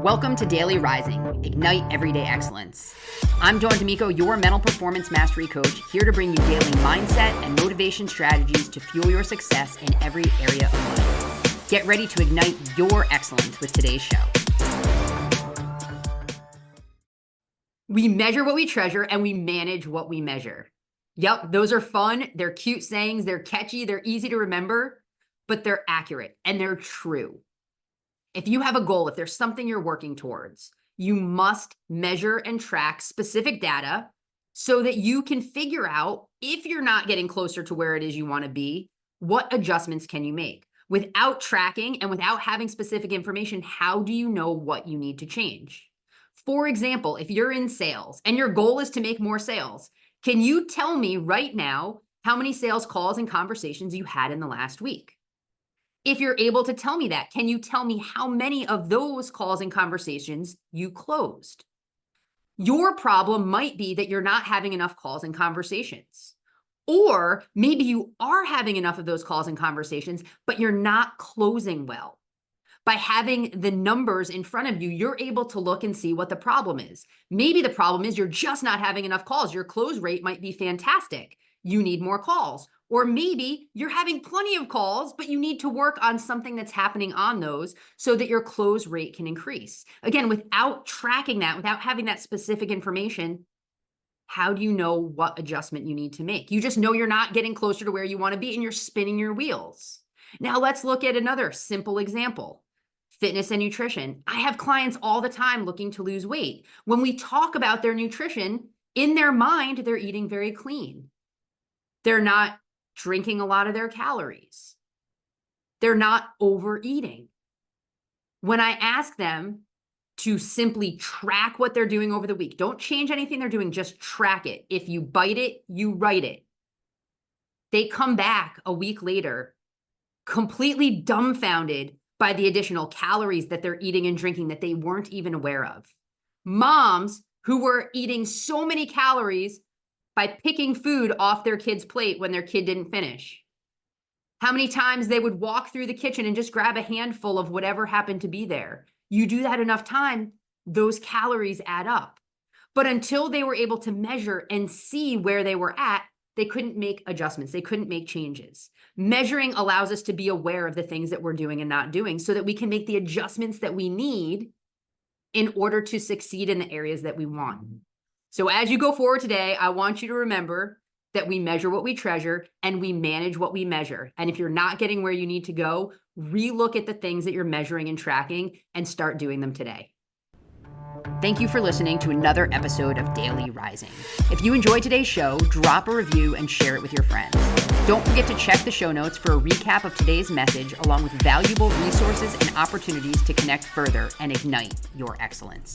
Welcome to Daily Rising, Ignite Everyday Excellence. I'm Dawn D'Amico, your mental performance mastery coach, here to bring you daily mindset and motivation strategies to fuel your success in every area of life. Get ready to ignite your excellence with today's show. We measure what we treasure and we manage what we measure. Yep, those are fun. They're cute sayings. They're catchy. They're easy to remember, but they're accurate and they're true. If you have a goal, if there's something you're working towards, you must measure and track specific data so that you can figure out, if you're not getting closer to where it is you want to be, what adjustments can you make? Without tracking and without having specific information, how do you know what you need to change? For example, if you're in sales and your goal is to make more sales, can you tell me right now how many sales calls and conversations you had in the last week? If you're able to tell me that, can you tell me how many of those calls and conversations you closed? Your problem might be that you're not having enough calls and conversations. Or maybe you are having enough of those calls and conversations, but you're not closing well. By having the numbers in front of you, you're able to look and see what the problem is. Maybe the problem is you're just not having enough calls. Your close rate might be fantastic. You need more calls. Or maybe you're having plenty of calls, but you need to work on something that's happening on those so that your close rate can increase. Again, without tracking that, without having that specific information, how do you know what adjustment you need to make? You just know you're not getting closer to where you want to be and you're spinning your wheels. Now let's look at another simple example. Fitness and nutrition. I have clients all the time looking to lose weight. When we talk about their nutrition, in their mind, they're eating very clean. They're not drinking a lot of their calories. They're not overeating. When I ask them to simply track what they're doing over the week, don't change anything they're doing, just track it. If you bite it, you write it. They come back a week later, completely dumbfounded by the additional calories that they're eating and drinking that they weren't even aware of. Moms who were eating so many calories by picking food off their kid's plate when their kid didn't finish. How many times they would walk through the kitchen and just grab a handful of whatever happened to be there. You do that enough time, those calories add up. But until they were able to measure and see where they were at, they couldn't make adjustments. They couldn't make changes. Measuring allows us to be aware of the things that we're doing and not doing so that we can make the adjustments that we need in order to succeed in the areas that we want. So as you go forward today, I want you to remember that we measure what we treasure and we manage what we measure. And if you're not getting where you need to go, relook at the things that you're measuring and tracking and start doing them today. Thank you for listening to another episode of Daily Rising. If you enjoyed today's show, drop a review and share it with your friends. Don't forget to check the show notes for a recap of today's message, along with valuable resources and opportunities to connect further and ignite your excellence.